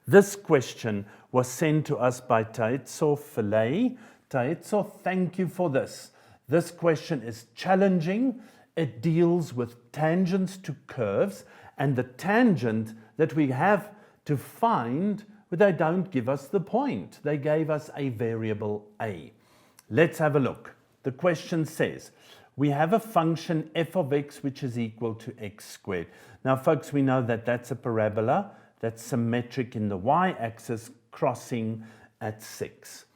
This question was sent to us by Taitso Fillet. Taitso, thank you for this. This question is challenging. It deals with tangents to curves, and the tangent that we have to find, but they don't give us the point. They gave us a variable a. Let's have a look. The question says, we have a function f of x which is equal to x squared. Now folks, we know that that's a parabola that's symmetric in the y-axis crossing at 6.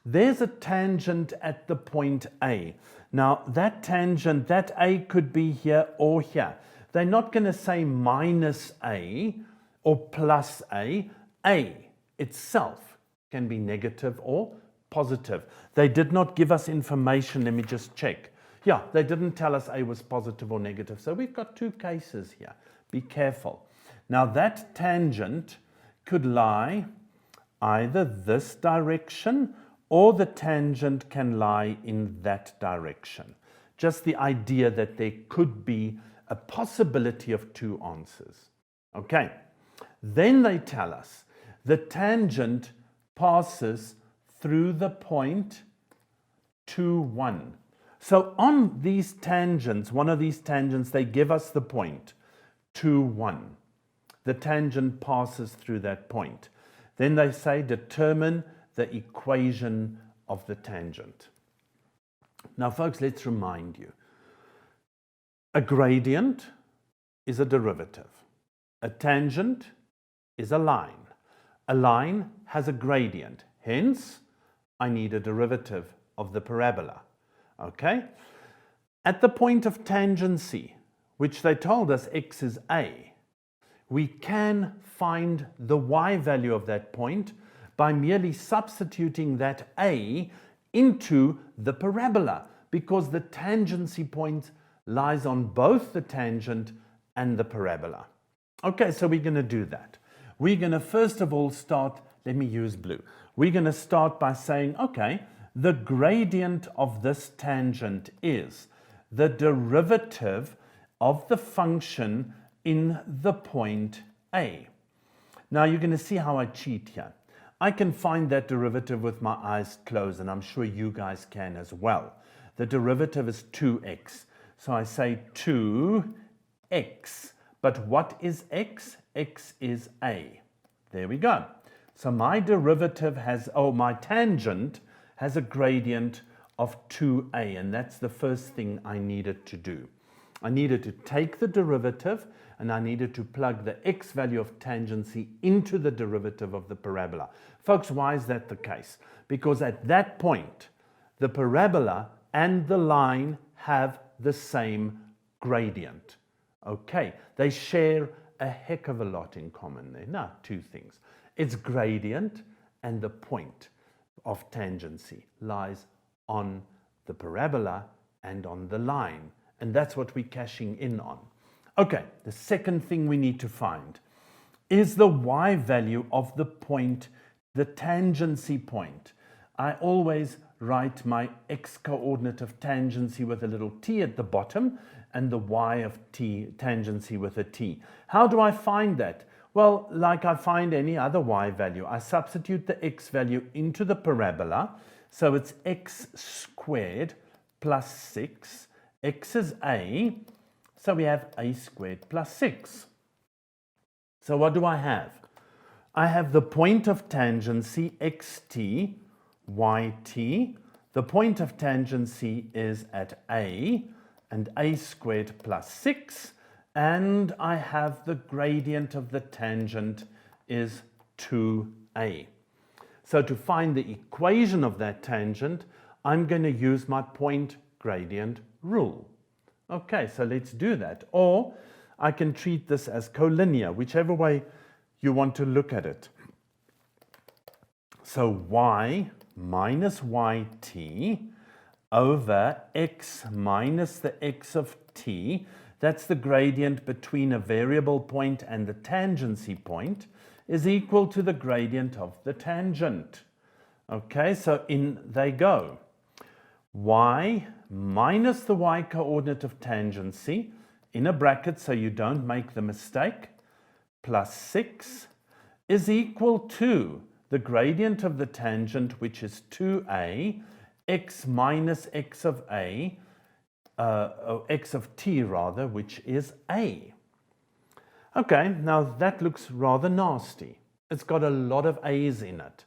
There's a tangent at the point A. Now that tangent, that A could be here or here. They're not going to say minus A or plus A. A itself can be negative or positive. They did not give us information. Let me just check. Yeah, they didn't tell us A was positive or negative. So we've got two cases here. Be careful. Now that tangent could lie either this direction or the tangent can lie in that direction. Just the idea that there could be a possibility of two answers. Okay, then they tell us the tangent passes through the point 2, 1. So on these tangents, one of these tangents, they give us the point 2, 1. The tangent passes through that point. Then they say determine the equation of the tangent. Now folks, let's remind you. A gradient is a derivative. A tangent is a line. A line has a gradient. Hence, I need a derivative of the parabola. Okay? At the point of tangency, which they told us x is a, we can find the y value of that point by merely substituting that a into the parabola, because the tangency point lies on both the tangent and the parabola. Okay, so we're going to do that. We're going to first of all start, let me use blue. We're going to start by saying, okay, the gradient of this tangent is the derivative of the function in the point A. Now you're going to see how I cheat here. I can find that derivative with my eyes closed, and I'm sure you guys can as well. The derivative is 2x. So I say 2x. But what is x? X is a. There we go. So my derivative has, my tangent has a gradient of 2a, and that's the first thing I needed to do. I needed to take the derivative and I needed to plug the x value of tangency into the derivative of the parabola. Folks, why is that the case? Because at that point, the parabola and the line have the same gradient. Okay, they share a heck of a lot in common there. Now, two things. Its gradient and the point of tangency lies on the parabola and on the line. And that's what we're cashing in on. Okay, the second thing we need to find is the y value of the point, the tangency point. I always write my x coordinate of tangency with a little t at the bottom and the y of t, tangency with a t. How do I find that? Well, like I find any other y value, I substitute the x value into the parabola. So it's x squared plus 6. X is a, so we have a squared plus 6. So what do I have? I have the point of tangency xt, yt. The point of tangency is at a, and a squared plus 6. And I have the gradient of the tangent is 2a. So to find the equation of that tangent, I'm going to use my point gradient rule. Okay, so let's do that. Or I can treat this as collinear, whichever way you want to look at it. So y minus yt over x minus the x of t, that's the gradient between a variable point and the tangency point, is equal to the gradient of the tangent. Okay, so in they go. Y minus the y coordinate of tangency in a bracket so you don't make the mistake, plus 6 is equal to the gradient of the tangent, which is 2a, x minus x of a, x of t rather, which is a. Okay, now that looks rather nasty. It's got a lot of a's in it,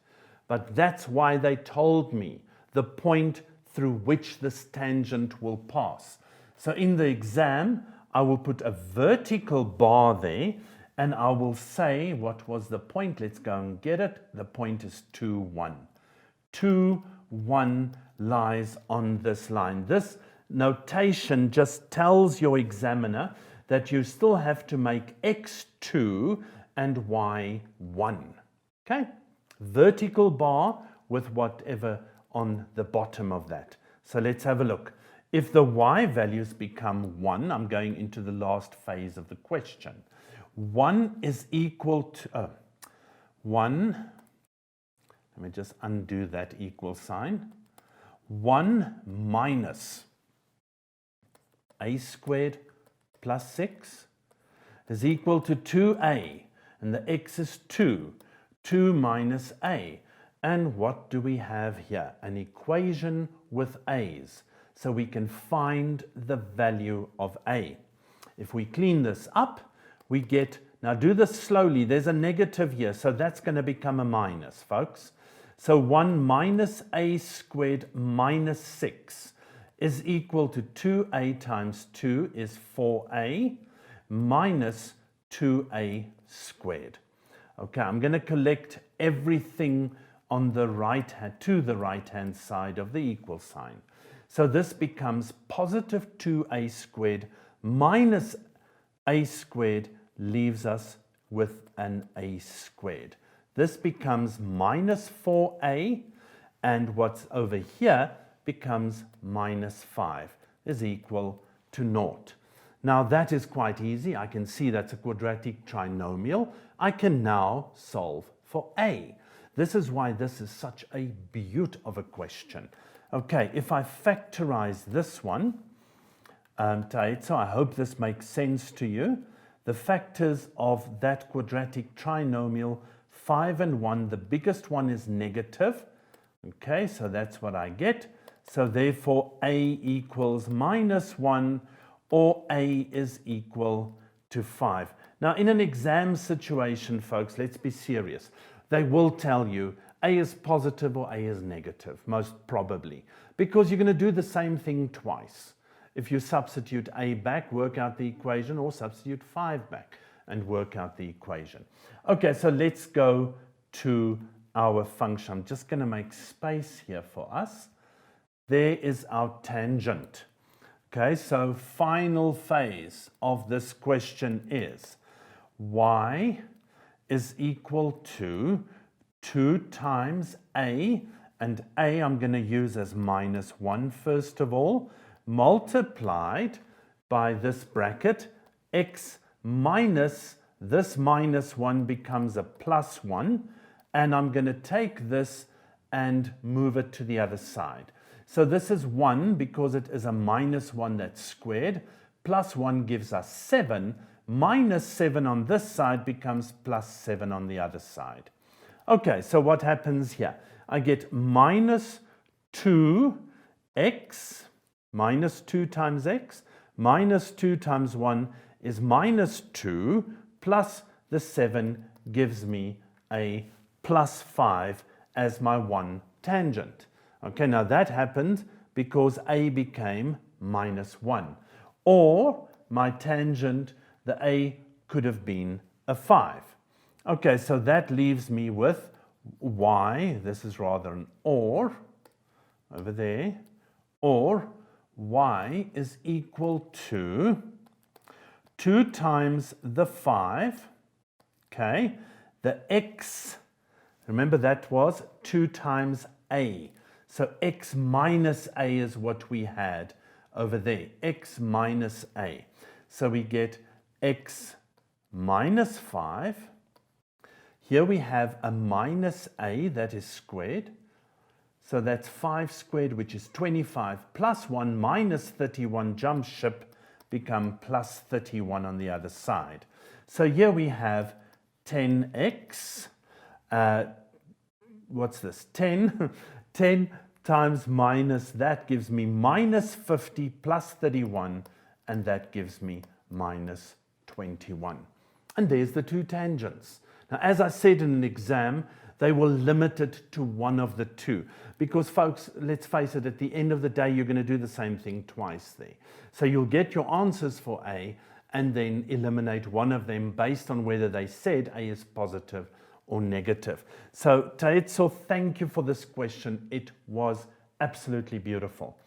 but that's why they told me the point through which this tangent will pass. So in the exam, I will put a vertical bar there, and I will say, what was the point? Let's go and get it. The point is 2, 1. 2, 1 lies on this line. This notation just tells your examiner that you still have to make x2 and y1. Okay? Vertical bar with whatever on the bottom of that. So let's have a look. If the y values become 1, I'm going into the last phase of the question. 1 is equal to 1, let me just undo that equal sign. 1 minus a squared plus 6 is equal to 2a, and the x is 2. 2 minus a. And what do we have here? An equation with a's. So we can find the value of a. If we clean this up, we get, now do this slowly, there's a negative here, so that's going to become a minus, folks. So 1 minus a squared minus 6 is equal to 2a times 2 is 4a minus 2a squared. Okay, I'm going to collect everything on the right hand, to the right hand side of the equal sign. So this becomes positive 2a squared minus a squared leaves us with an a squared. This becomes minus 4a, and what's over here becomes minus 5 is equal to 0. Now that is quite easy. I can see that's a quadratic trinomial. I can now solve for a. This is why this is such a beaut of a question. Okay, if I factorize this one, so I hope this makes sense to you. The factors of that quadratic trinomial, 5 and 1, the biggest one is negative. Okay, so that's what I get. So therefore a equals minus 1, or a is equal to 5. Now in an exam situation, folks, let's be serious. They will tell you a is positive or a is negative, most probably, because you're going to do the same thing twice. If you substitute a back, work out the equation, or substitute 5 back and work out the equation. Okay, so let's go to our function. I'm just going to make space here for us. There is our tangent. Okay, so final phase of this question is y is equal to 2 times a, and a I'm going to use as minus 1 first of all, multiplied by this bracket, x minus this minus 1 becomes a plus 1, and I'm going to take this and move it to the other side. So this is 1 because it is a minus 1 that's squared, plus 1 gives us 7, minus 7 on this side becomes plus 7 on the other side. Okay, so what happens here? I get minus 2x, minus 2 times x, minus 2 times 1 is minus 2, plus the 7 gives me a plus 5 as my one tangent. Okay, now that happened because a became minus 1. Or my tangent, the a could have been a 5. Okay, so that leaves me with y, this is rather an or, over there, or y is equal to 2 times the 5, okay, the x, remember that was 2 times a, so x minus a is what we had over there, x minus a. So we get x minus 5. Here we have a minus a that is squared. So that's 5 squared, which is 25, plus 1 minus 31, jump ship, become plus 31 on the other side. So here we have 10x What's this? 10. 10 times minus that gives me minus 50 plus 31, and that gives me minus 21. And there's the two tangents. Now, as I said in an exam, they will limit it to one of the two. Because, folks, let's face it, at the end of the day, you're going to do the same thing twice there. So you'll get your answers for A and then eliminate one of them based on whether they said A is positive or negative. So, Taetso, thank you for this question. It was absolutely beautiful.